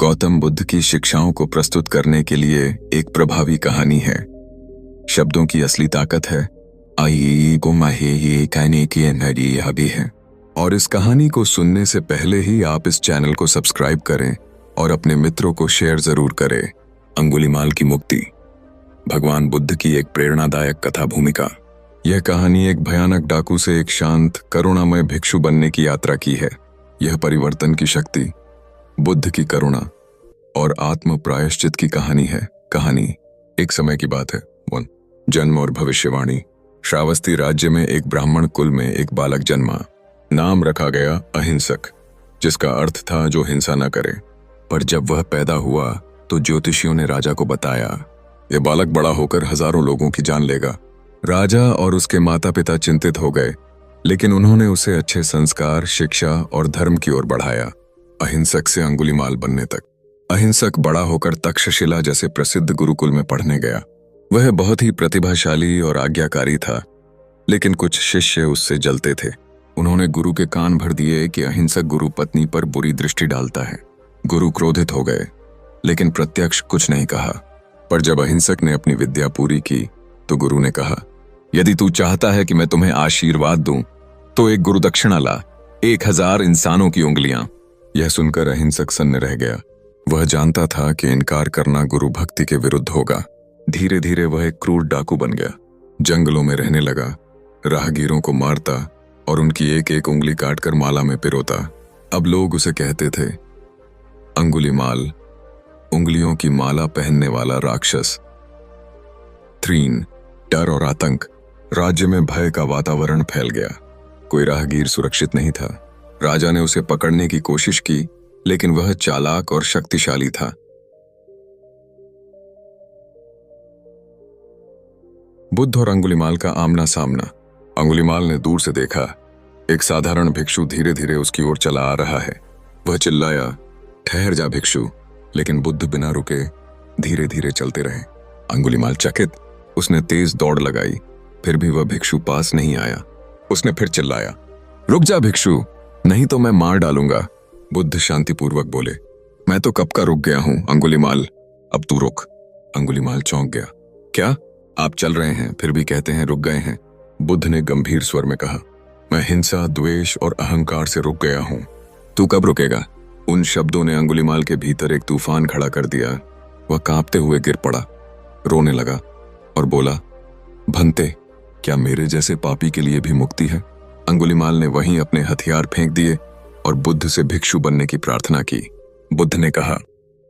गौतम बुद्ध की शिक्षाओं को प्रस्तुत करने के लिए एक प्रभावी कहानी है। शब्दों की असली ताकत है आई को माहे ये कहने की एनर्जी भी है। और इस कहानी को सुनने से पहले ही आप इस चैनल को सब्सक्राइब करें और अपने मित्रों को शेयर जरूर करें। अंगुलीमाल की मुक्ति, भगवान बुद्ध की एक प्रेरणादायक कथा भूमिका। यह कहानी एक भयानक डाकू से एक शांत करुणामय भिक्षु बनने की यात्रा की है। यह परिवर्तन की शक्ति, बुद्ध की करुणा और आत्म प्रायश्चित की कहानी है। कहानी एक समय की बात है। जन्म और भविष्यवाणी। श्रावस्ती राज्य में एक ब्राह्मण कुल में एक बालक जन्मा। नाम रखा गया अहिंसक, जिसका अर्थ था जो हिंसा न करे। पर जब वह पैदा हुआ तो ज्योतिषियों ने राजा को बताया, यह बालक बड़ा होकर हजारों लोगों की जान लेगा। राजा और उसके माता पिता चिंतित हो गए, लेकिन उन्होंने उसे अच्छे संस्कार, शिक्षा और धर्म की ओर बढ़ाया, अहिंसक से अंगुलीमाल बनने तक। अहिंसक बड़ा होकर तक्षशिला जैसे प्रसिद्ध गुरुकुल में पढ़ने गया। वह बहुत ही प्रतिभाशाली और आज्ञाकारी था, लेकिन कुछ शिष्य उससे जलते थे। उन्होंने गुरु के कान भर दिए कि अहिंसक गुरु पत्नी पर बुरी दृष्टि डालता है। गुरु क्रोधित हो गए, लेकिन प्रत्यक्ष कुछ नहीं कहा। पर जब अहिंसक ने अपनी विद्या पूरी की तो गुरु ने कहा, यदि तू चाहता है कि मैं तुम्हें आशीर्वाद दूं तो एक गुरु दक्षिणा ला, 1000 इंसानों की उंगलियां। यह सुनकर अहिंसक सन्न रह गया। वह जानता था कि इनकार करना गुरु भक्ति के विरुद्ध होगा। धीरे धीरे वह एक क्रूर डाकू बन गया। जंगलों में रहने लगा, राहगीरों को मारता और उनकी एक एक उंगली काटकर माला में पिरोता। अब लोग उसे कहते थे अंगुलीमाल, उंगलियों की माला पहनने वाला राक्षस। डर और आतंक। राज्य में भय का वातावरण फैल गया। कोई राहगीर सुरक्षित नहीं था। राजा ने उसे पकड़ने की कोशिश की, लेकिन वह चालाक और शक्तिशाली था। बुद्ध और अंगुलीमाल का आमना सामना। अंगुलीमाल ने दूर से देखा, एक साधारण भिक्षु धीरे धीरे उसकी ओर चला आ रहा है। वह चिल्लाया, ठहर जा भिक्षु, लेकिन बुद्ध बिना रुके धीरे धीरे चलते रहे। अंगुलीमाल चकित, उसने तेज दौड़ लगाई, फिर भी वह भिक्षु पास नहीं आया। उसने फिर चिल्लाया, रुक जा भिक्षु, नहीं तो मैं मार डालूंगा। बुद्ध शांतिपूर्वक बोले, मैं तो कब का रुक गया हूं अंगुलीमाल, अब तू रुक। अंगुलीमाल चौंक गया, क्या आप चल रहे हैं फिर भी कहते हैं रुक गए हैं? बुद्ध ने गंभीर स्वर में कहा, मैं हिंसा, द्वेष और अहंकार से रुक गया हूं। तू कब रुकेगा? उन शब्दों ने अंगुलीमाल के भीतर एक तूफान खड़ा कर दिया। वह कांपते हुए गिर पड़ा, रोने लगा और बोला, भंते, क्या मेरे जैसे पापी के लिए भी मुक्ति है? अंगुलीमाल ने वहीं अपने हथियार फेंक दिए और बुद्ध से भिक्षु बनने की प्रार्थना की। बुद्ध ने कहा,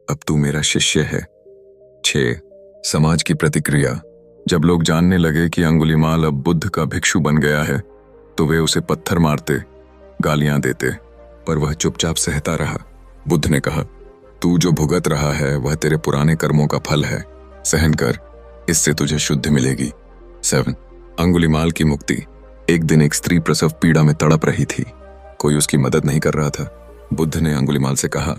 अब तू मेरा शिष्य है। 6 समाज की प्रतिक्रिया। जब लोग जानने लगे कि अंगुलीमाल अब बुद्ध का भिक्षु बन गया है तो वे उसे पत्थर मारते, गालियां देते, पर वह चुपचाप सहता रहा। बुद्ध ने कहा, तू जो भुगत रहा है वह तेरे पुराने कर्मों का फल है, सहन कर, इससे तुझे शुद्धि मिलेगी। 7 अंगुलीमाल की मुक्ति। एक दिन एक स्त्री प्रसव पीड़ा में तड़प रही थी। कोई उसकी मदद नहीं कर रहा था। बुद्ध ने अंगुलीमाल से कहा,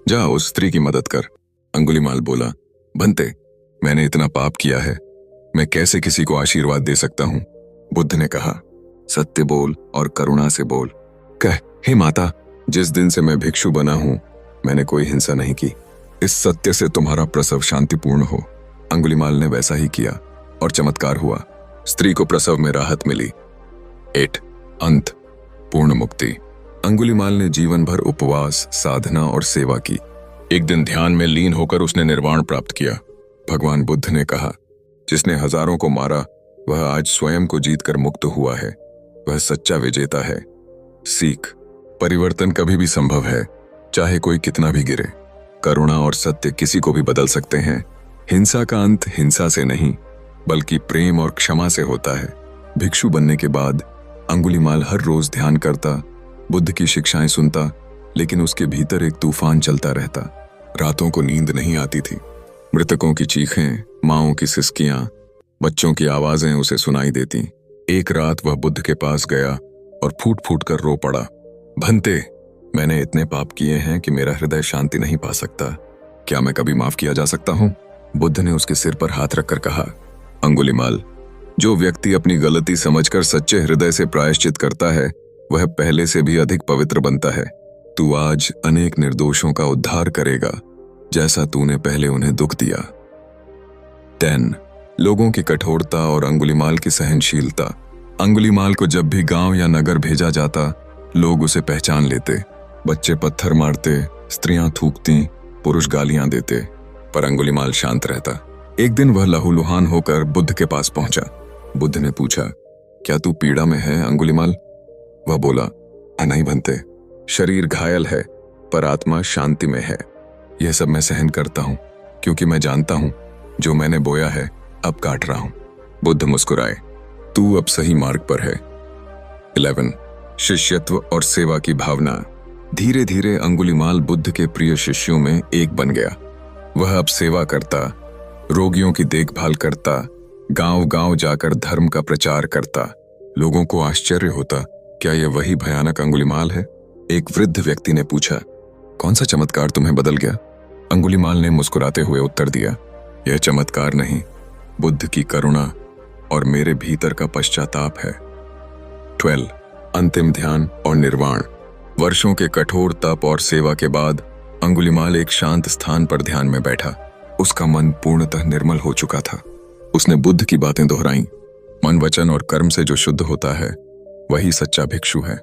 जा उस स्त्री की मदद कर। अंगुलीमाल बोला, भंते, मैंने इतना पाप किया है, मैं कैसे किसी को आशीर्वाद दे सकता हूं? बुद्ध ने कहा, सत्य बोल और करुणा से बोल। कह, हे माता, जिस दिन से मैं भिक्षु बना हूं मैंने कोई हिंसा नहीं की। इस सत्य से तुम्हारा प्रसव शांतिपूर्ण हो। अंगुलीमाल ने वैसा ही किया और चमत्कार हुआ। स्त्री को प्रसव में राहत मिली। 8 अंत, पूर्ण मुक्ति। अंगुलीमाल ने जीवन भर उपवास, साधना और सेवा की। एक दिन ध्यान में लीन होकर उसने निर्वाण प्राप्त किया। भगवान बुद्ध ने कहा, जिसने हजारों को मारा वह आज स्वयं को जीतकर मुक्त हुआ है, वह सच्चा विजेता है। सीख, परिवर्तन कभी भी संभव है, चाहे कोई कितना भी गिरे। करुणा और सत्य किसी को भी बदल सकते हैं। हिंसा का अंत हिंसा से नहीं, बल्कि प्रेम और क्षमा से होता है। भिक्षु बनने के बाद अंगुलीमाल हर रोज ध्यान करता, बुद्ध की शिक्षाएं सुनता, लेकिन उसके भीतर एक तूफान चलता रहता। रातों को नींद नहीं आती थी। मृतकों की चीखें, माँओं की सिसकियां, बच्चों की आवाजें उसे सुनाई देती। एक रात वह बुद्ध के पास गया और फूट फूट कर रो पड़ा, भंते, मैंने इतने पाप किए हैं कि मेरा हृदय शांति नहीं पा सकता, क्या मैं कभी माफ किया जा सकता हूं? बुद्ध ने उसके सिर पर हाथ रखकर कहा, अंगुलीमाल, जो व्यक्ति अपनी गलती समझकर सच्चे हृदय से प्रायश्चित करता है वह पहले से भी अधिक पवित्र बनता है। तू आज अनेक निर्दोषों का उद्धार करेगा, जैसा तूने पहले उन्हें दुख दिया। 10 लोगों की कठोरता और अंगुलीमाल की सहनशीलता। अंगुलीमाल को जब भी गांव या नगर भेजा जाता, लोग उसे पहचान लेते। बच्चे पत्थर मारते, स्त्रियां थूकती, पुरुष गालियां देते, पर अंगुलीमाल शांत रहता। एक दिन वह लहूलुहान होकर बुद्ध के पास पहुंचा। बुद्ध ने पूछा, क्या तू पीड़ा में है अंगुलीमाल? वह बोला, नहीं बनते, शरीर घायल है पर आत्मा शांति में है। यह सब मैं सहन करता हूं क्योंकि मैं जानता हूं जो मैंने बोया है अब काट रहा हूं। बुद्ध मुस्कुराए, तू अब सही मार्ग पर है। 11 शिष्यत्व और सेवा की भावना। धीरे धीरे अंगुलीमाल बुद्ध के प्रिय शिष्यों में एक बन गया। वह अब सेवा करता, रोगियों की देखभाल करता, गांव-गांव जाकर धर्म का प्रचार करता। लोगों को आश्चर्य होता, क्या यह वही भयानक अंगुलीमाल है? एक वृद्ध व्यक्ति ने पूछा, कौन सा चमत्कार तुम्हें बदल गया? अंगुलीमाल ने मुस्कुराते हुए उत्तर दिया, यह चमत्कार नहीं, बुद्ध की करुणा और मेरे भीतर का पश्चाताप है। 12 अंतिम ध्यान और निर्वाण। वर्षों के कठोर तप और सेवा के बाद अंगुलीमाल एक शांत स्थान पर ध्यान में बैठा। उसका मन पूर्णतः निर्मल हो चुका था। उसने बुद्ध की बातें दोहराई, मन वचन और कर्म से जो शुद्ध होता है वही सच्चा भिक्षु है।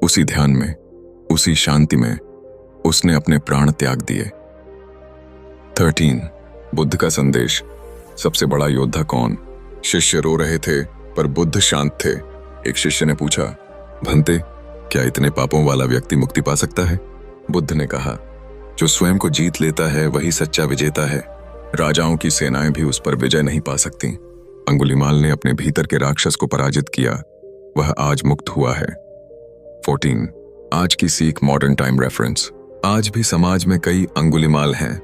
उसी ध्यान में, उसी शांति में उसने अपने प्राण त्याग दिए। 13 बुद्ध का संदेश। सबसे बड़ा योद्धा कौन? शिष्य रो रहे थे पर बुद्ध शांत थे। एक शिष्य ने पूछा, भंते, क्या इतने पापों वाला व्यक्ति मुक्ति पा सकता है? बुद्ध ने कहा, जो स्वयं को जीत लेता है वही सच्चा विजेता है। राजाओं की सेनाएं भी उस पर विजय नहीं पा सकती। अंगुलीमाल ने अपने भीतर के राक्षस को पराजित किया। वह आज मुक्त हुआ है। 14 आज की सीख मॉडर्न टाइम रेफरेंस। आज भी समाज में कई अंगुलीमाल हैं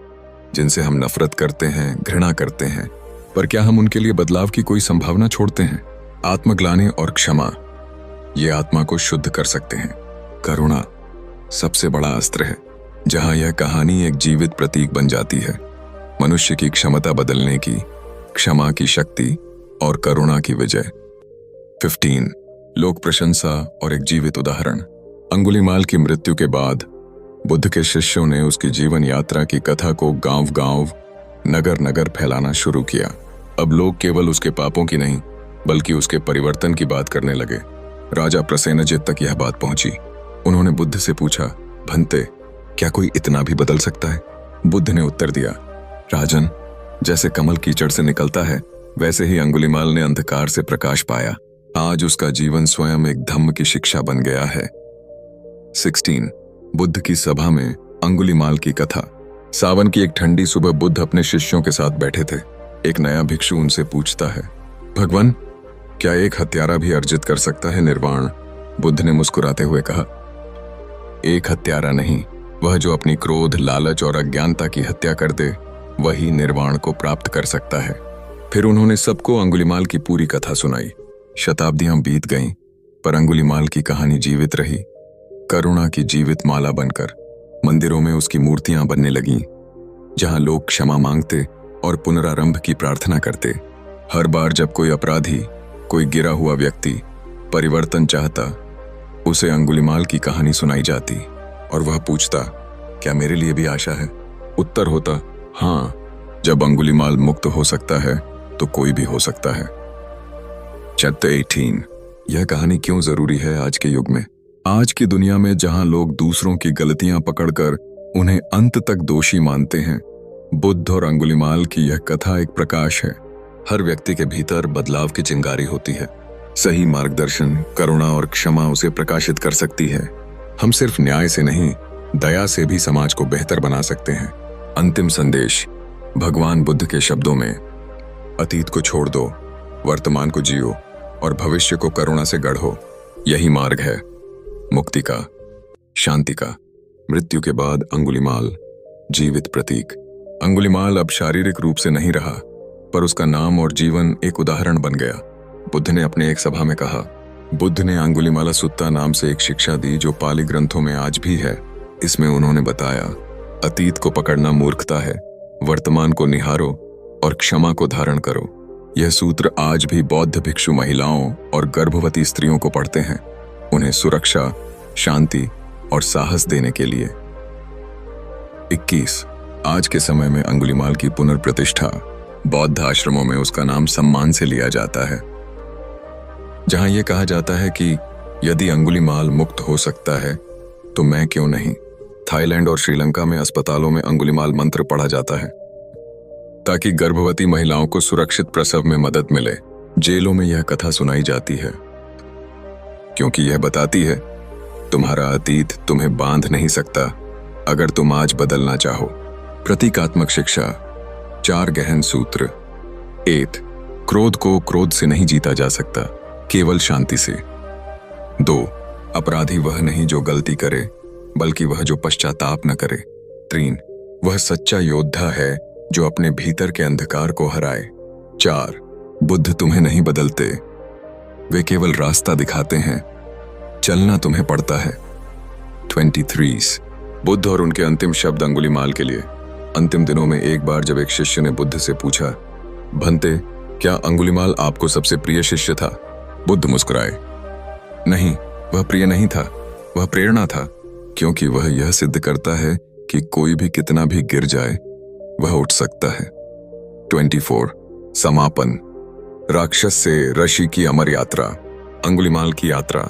जिनसे हम नफरत करते हैं, घृणा करते हैं, पर क्या हम उनके लिए बदलाव की कोई संभावना छोड़ते हैं? आत्मग्लानि और क्षमा ये आत्मा को शुद्ध कर सकते हैं। करुणा सबसे बड़ा अस्त्र है। जहां यह कहानी एक जीवित प्रतीक बन जाती है, मनुष्य की क्षमता बदलने की, क्षमा की शक्ति और करुणा की विजय। 15 लोक प्रशंसा और एक जीवित उदाहरण। अंगुलीमाल की मृत्यु के बाद बुद्ध के शिष्यों ने उसकी जीवन यात्रा की कथा को गांव-गांव, नगर-नगर फैलाना शुरू किया। अब लोग केवल उसके पापों की नहीं बल्कि उसके परिवर्तन की बात करने लगे। राजा प्रसेनजित तक यह बात पहुंची। उन्होंने बुद्ध से पूछा, भंते, क्या कोई इतना भी बदल सकता है? बुद्ध ने उत्तर दिया, राजन, जैसे कमल कीचड़ से निकलता है वैसे ही अंगुलीमाल ने अंधकार से प्रकाश पाया। आज उसका जीवन स्वयं एक धम्म की शिक्षा बन गया है। 16 बुद्ध की सभा में अंगुलीमाल की कथा। सावन की एक ठंडी सुबह बुद्ध अपने शिष्यों के साथ बैठे थे। एक नया भिक्षु उनसे पूछता है, भगवान, क्या एक हत्यारा भी अर्जित कर सकता है निर्वाण? बुद्ध ने मुस्कुराते हुए कहा, एक हत्यारा नहीं, वह जो अपनी क्रोध, लालच और अज्ञानता की हत्या कर दे वही निर्वाण को प्राप्त कर सकता है। फिर उन्होंने सबको अंगुलीमाल की पूरी कथा सुनाई। शताब्दियां बीत गईं, पर अंगुलीमाल की कहानी जीवित रही। करुणा की जीवित माला बनकर मंदिरों में उसकी मूर्तियां बनने लगीं, जहां लोग क्षमा मांगते और पुनरारंभ की प्रार्थना करते। हर बार जब कोई अपराधी, कोई गिरा हुआ व्यक्ति परिवर्तन चाहता, उसे अंगुलीमाल की कहानी सुनाई जाती और वह पूछता, क्या मेरे लिए भी आशा है? उत्तर होता, हाँ, जब अंगुलीमाल मुक्त हो सकता है तो कोई भी हो सकता है। चैप्टर 18 यह कहानी क्यों जरूरी है आज के युग में? आज की दुनिया में जहां लोग दूसरों की गलतियां पकड़कर उन्हें अंत तक दोषी मानते हैं, बुद्ध और अंगुलीमाल की यह कथा एक प्रकाश है। हर व्यक्ति के भीतर बदलाव की चिंगारी होती है। सही मार्गदर्शन, करुणा और क्षमा उसे प्रकाशित कर सकती है। हम सिर्फ न्याय से नहीं, दया से भी समाज को बेहतर बना सकते हैं। अंतिम संदेश भगवान बुद्ध के शब्दों में, अतीत को छोड़ दो, वर्तमान को जियो और भविष्य को करुणा से गढ़ो। यही मार्ग है मुक्ति का, शांति का। मृत्यु के बाद अंगुलीमाल, जीवित प्रतीक। अंगुलीमाल अब शारीरिक रूप से नहीं रहा, पर उसका नाम और जीवन एक उदाहरण बन गया। बुद्ध ने अपने एक सभा में कहा, बुद्ध ने अंगुलीमाला सुत्ता नाम से एक शिक्षा दी जो पाली ग्रंथों में आज भी है। इसमें उन्होंने बताया, अतीत को पकड़ना मूर्खता है, वर्तमान को निहारो और क्षमा को धारण करो। यह सूत्र आज भी बौद्ध भिक्षु महिलाओं और गर्भवती स्त्रियों को पढ़ते हैं। उन्हें सुरक्षा, शांति और साहस देने के लिए। 21 आज के समय में अंगुलीमाल की पुनर्प्रतिष्ठा बौद्ध आश्रमों में उसका नाम सम्मान से लिया जाता है, जहां यह कहा जाता है कि यदि अंगुलीमाल मुक्त हो सकता है तो मैं क्यों नहीं। थाईलैंड और श्रीलंका में अस्पतालों में अंगुलीमाल मंत्र पढ़ा जाता है ताकि गर्भवती महिलाओं को सुरक्षित प्रसव में मदद मिले। जेलों में यह कथा सुनाई जाती है क्योंकि यह बताती है तुम्हारा अतीत तुम्हें बांध नहीं सकता अगर तुम आज बदलना चाहो। प्रतीकात्मक शिक्षा 4 गहन सूत्र। 1 क्रोध को क्रोध से नहीं जीता जा सकता, केवल शांति से। 2 अपराधी वह नहीं जो गलती करे, बल्कि वह जो पश्चाताप न करे। 3 वह सच्चा योद्धा है जो अपने भीतर के अंधकार को हराए। 4 बुद्ध तुम्हें नहीं बदलते, वे केवल रास्ता दिखाते हैं, चलना तुम्हें पड़ता है। 23 बुद्ध और उनके अंतिम शब्द अंगुलीमाल के लिए। अंतिम दिनों में एक बार जब एक शिष्य ने बुद्ध से पूछा, भंते, क्या अंगुलीमाल आपको सबसे प्रिय शिष्य था? बुद्ध मुस्कुराए, नहीं, वह प्रिय नहीं था, वह प्रेरणा था, क्योंकि वह यह सिद्ध करता है कि कोई भी कितना भी गिर जाए वह उठ सकता है। 24 समापन। राक्षस से ऋषि की अमर यात्रा। अंगुलीमाल की यात्रा।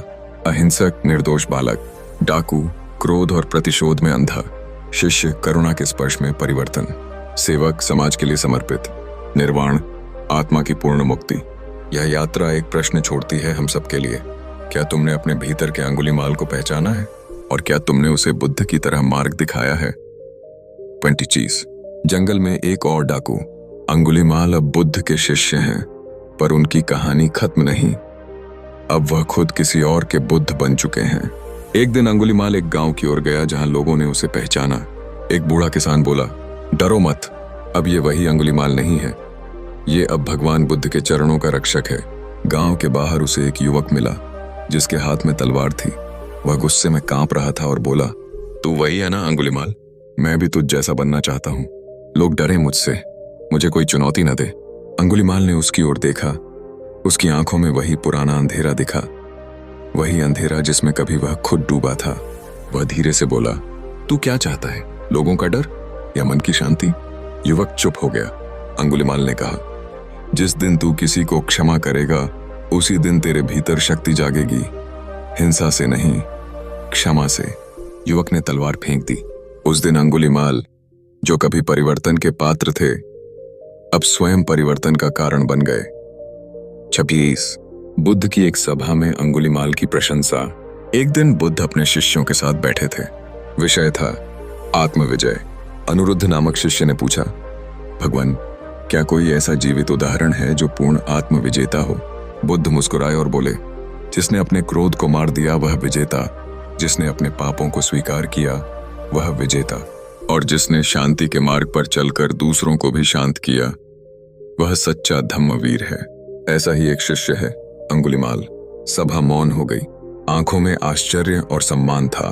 अहिंसक निर्दोष बालक, डाकू क्रोध और प्रतिशोध में अंधा, शिष्य करुणा के स्पर्श में परिवर्तन, सेवक समाज के लिए समर्पित, निर्वाण आत्मा की पूर्ण मुक्ति। यह यात्रा एक प्रश्न छोड़ती है हम सबके लिए। क्या तुमने अपने भीतर के अंगुलीमाल को पहचाना है और क्या तुमने उसे बुद्ध की तरह मार्ग दिखाया है? 25 जंगल में एक और डाकू। अंगुलीमाल अब बुद्ध के शिष्य हैं, पर उनकी कहानी खत्म नहीं। अब वह खुद किसी और के बुद्ध बन चुके हैं। एक दिन अंगुलीमाल एक गांव की ओर गया जहां लोगों ने उसे पहचाना। एक बूढ़ा किसान बोला, डरो मत, अब ये वही अंगुलीमाल नहीं है, ये अब भगवान बुद्ध के चरणों का रक्षक है। गांव के बाहर उसे एक युवक मिला जिसके हाथ में तलवार थी। वह गुस्से में कांप रहा था और बोला, तू वही है ना अंगुलीमाल? मैं भी तुझ जैसा बनना चाहता हूँ। लोग डरे मुझसे, मुझे कोई चुनौती न दे। अंगुलीमाल ने उसकी ओर देखा। उसकी आंखों में वही पुराना अंधेरा दिखा, वही अंधेरा जिसमें कभी वह खुद डूबा था। वह धीरे से बोला, तू क्या चाहता है, लोगों का डर या मन की शांति? युवक चुप हो गया। अंगुलीमाल ने कहा, जिस दिन तू किसी को क्षमा करेगा उसी दिन तेरे भीतर शक्ति जागेगी, हिंसा से नहीं, क्षमा से। युवक ने तलवार फेंक दी। उस दिन अंगुलीमाल, जो कभी परिवर्तन के पात्र थे, अब स्वयं परिवर्तन का कारण बन गए। 26 बुद्ध की एक सभा में अंगुलीमाल की प्रशंसा। एक दिन बुद्ध अपने शिष्यों के साथ बैठे थे। विषय था आत्मविजय। अनिरुद्ध नामक शिष्य ने पूछा, भगवान, क्या कोई ऐसा जीवित उदाहरण है जो पूर्ण आत्मविजेता हो? बुद्ध मुस्कुराए और बोले, जिसने अपने क्रोध को मार दिया वह विजेता, जिसने अपने पापों को स्वीकार किया वह विजेता, और जिसने शांति के मार्ग पर चलकर दूसरों को भी शांत किया वह सच्चा धम्मवीर है। ऐसा ही एक शिष्य है अंगुलीमाल। सभा मौन हो गई, आंखों में आश्चर्य और सम्मान था।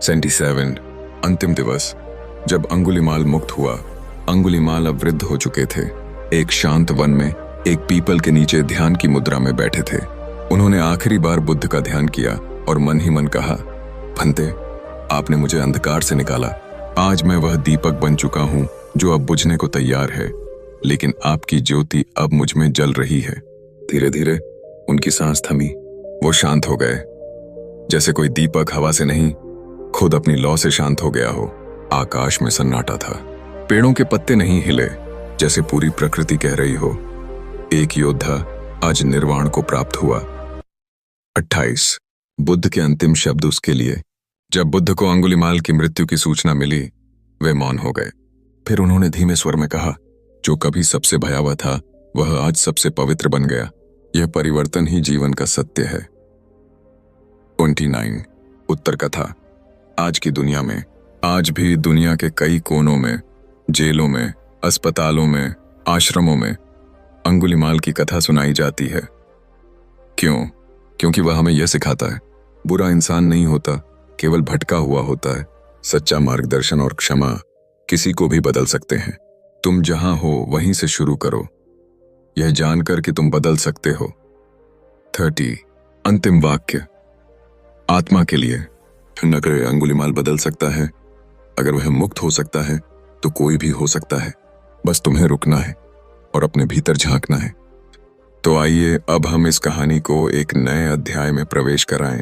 77 अंतिम दिवस। जब अंगुलीमाल मुक्त हुआ, अंगुलीमाल अब वृद्ध हो चुके थे। एक शांत वन में एक पीपल के नीचे ध्यान की मुद्रा में बैठे थे। उन्होंने आखिरी बार बुद्ध का ध्यान किया और मन ही मन कहा, भंते, आपने मुझे अंधकार से निकाला। आज मैं वह दीपक बन चुका हूं जो अब बुझने को तैयार है, लेकिन आपकी ज्योति अब मुझ में जल रही है। धीरे धीरे उनकी सांस थमी, वो शांत हो गए, जैसे कोई दीपक हवा से नहीं, खुद अपनी लौ से शांत हो गया हो। आकाश में सन्नाटा था, पेड़ों के पत्ते नहीं हिले, जैसे पूरी प्रकृति कह रही हो, एक योद्धा आज निर्वाण को प्राप्त हुआ। 28 बुद्ध के अंतिम शब्द उसके लिए। जब बुद्ध को अंगुलीमाल की मृत्यु की सूचना मिली, वे मौन हो गए। फिर उन्होंने धीमे स्वर में कहा, जो कभी सबसे भयावह था वह आज सबसे पवित्र बन गया। यह परिवर्तन ही जीवन का सत्य है। 29 उत्तर कथा। आज की दुनिया में, आज भी दुनिया के कई कोनों में, जेलों में, अस्पतालों में, आश्रमों में अंगुलीमाल की कथा सुनाई जाती है। क्यों? क्योंकि वह हमें यह सिखाता है, बुरा इंसान नहीं होता, केवल भटका हुआ होता है। सच्चा मार्गदर्शन और क्षमा किसी को भी बदल सकते हैं। तुम जहां हो वहीं से शुरू करो, यह जानकर कि तुम बदल सकते हो। 30 अंतिम वाक्य। आत्मा के लिए। न करे अंगुलीमाल बदल सकता है। अगर वह मुक्त हो सकता है तो कोई भी हो सकता है। बस तुम्हें रुकना है और अपने भीतर झांकना है। तो आइए अब हम इस कहानी को एक नए अध्याय में प्रवेश कराएं,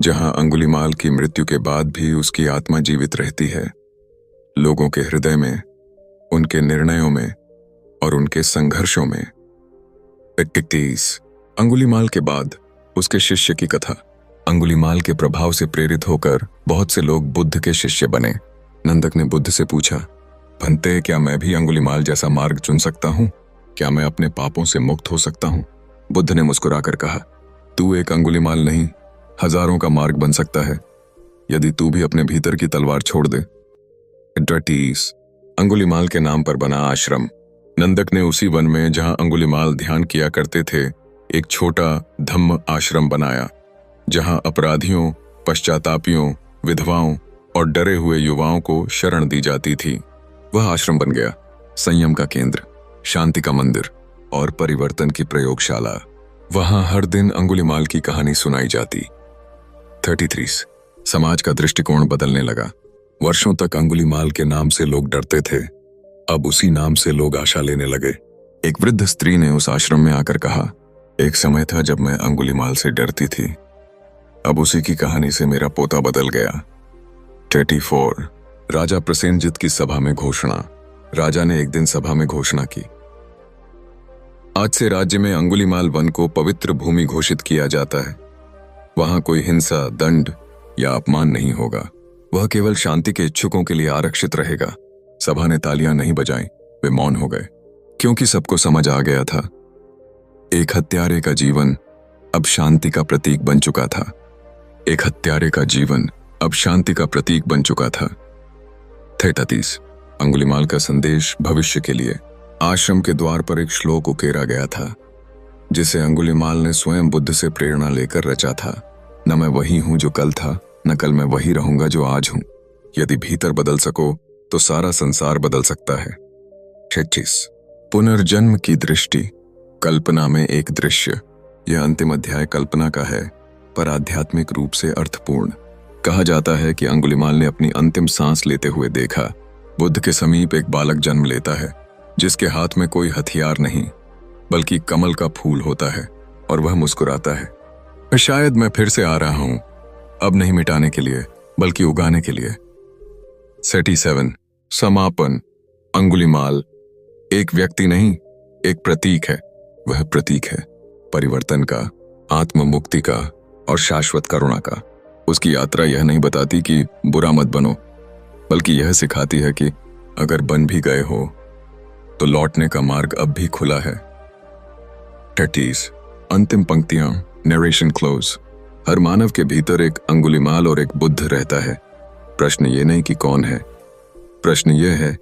जहां अंगुलीमाल की मृत्यु के बाद भी उसकी आत्मा जीवित रहती है, लोगों के हृदय में, उनके निर्णयों में और उनके संघर्षों में। 31 अंगुलीमाल के बाद उसके शिष्य की कथा। अंगुलीमाल के प्रभाव से प्रेरित होकर बहुत से लोग बुद्ध के शिष्य बने। नंदक ने बुद्ध से पूछा, भंते, क्या मैं भी अंगुलीमाल जैसा मार्ग चुन सकता हूं? क्या मैं अपने पापों से मुक्त हो सकता हूं? बुद्ध ने मुस्कुराकर कहा, तू एक अंगुलीमाल नहीं, हजारों का मार्ग बन सकता है, यदि तू भी अपने भीतर की तलवार छोड़ दे। 30 अंगुलीमाल के नाम पर बना आश्रम। नंदक ने उसी वन में जहां अंगुलीमाल ध्यान किया करते थे एक छोटा धम्म आश्रम बनाया, जहां अपराधियों, पश्चातापियों, विधवाओं और डरे हुए युवाओं को शरण दी जाती थी। वह आश्रम बन गया संयम का केंद्र, शांति का मंदिर और परिवर्तन की प्रयोगशाला। वहां हर दिन अंगुलीमाल की कहानी सुनाई जाती। 33 समाज का दृष्टिकोण बदलने लगा। वर्षों तक अंगुलीमाल के नाम से लोग डरते थे, अब उसी नाम से लोग आशा लेने लगे। एक वृद्ध स्त्री ने उस आश्रम में आकर कहा, एक समय था जब मैं अंगुलीमाल से डरती थी, अब उसी की कहानी से मेरा पोता बदल गया। 34 राजा प्रसेनजित की सभा में घोषणा। राजा ने एक दिन सभा में घोषणा की, आज से राज्य में अंगुलीमाल वन को पवित्र भूमि घोषित किया जाता है। वहां कोई हिंसा, दंड या अपमान नहीं होगा। वह केवल शांति के इच्छुकों के लिए आरक्षित रहेगा। सभा ने तालियां नहीं बजाईं, वे मौन हो गए, क्योंकि सबको समझ आ गया था, एक हत्यारे का जीवन अब शांति का प्रतीक बन चुका था। एक हत्यारे का जीवन अब शांति का प्रतीक बन चुका था। 33 अंगुलीमाल का संदेश भविष्य के लिए। आश्रम के द्वार पर एक श्लोक उकेरा गया था, जिसे अंगुलीमाल ने स्वयं बुद्ध से प्रेरणा लेकर रचा था। न मैं वही हूं जो कल था, न कल मैं वही रहूंगा जो आज हूं। यदि भीतर बदल सको तो सारा संसार बदल सकता है। 36 पुनर्जन्म की दृष्टि। कल्पना में एक दृश्य। यह अंतिम अध्याय कल्पना का है, पर आध्यात्मिक रूप से अर्थपूर्ण। कहा जाता है कि अंगुलीमाल ने अपनी अंतिम सांस लेते हुए देखा, बुद्ध के समीप एक बालक जन्म लेता है, जिसके हाथ में कोई हथियार नहीं, बल्कि कमल का फूल होता है, और वह मुस्कुराता है, शायद मैं फिर से आ रहा हूं, अब नहीं मिटाने के लिए बल्कि उगाने के लिए। 37 समापन। अंगुलीमाल एक व्यक्ति नहीं, एक प्रतीक है। वह प्रतीक है परिवर्तन का, आत्म मुक्ति का और शाश्वत करुणा का। उसकी यात्रा यह नहीं बताती कि बुरा मत बनो, बल्कि यह सिखाती है कि अगर बन भी गए हो तो लौटने का मार्ग अब भी खुला है। 30 अंतिम पंक्तियां, नरेशन क्लोज। हर मानव के भीतर एक अंगुलीमाल और एक बुद्ध रहता है। प्रश्न ये नहीं कि कौन है, प्रश्न ये है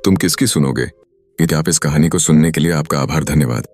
तुम किसकी सुनोगे। यदि आप इस कहानी को सुनने के लिए आपका आभार, धन्यवाद।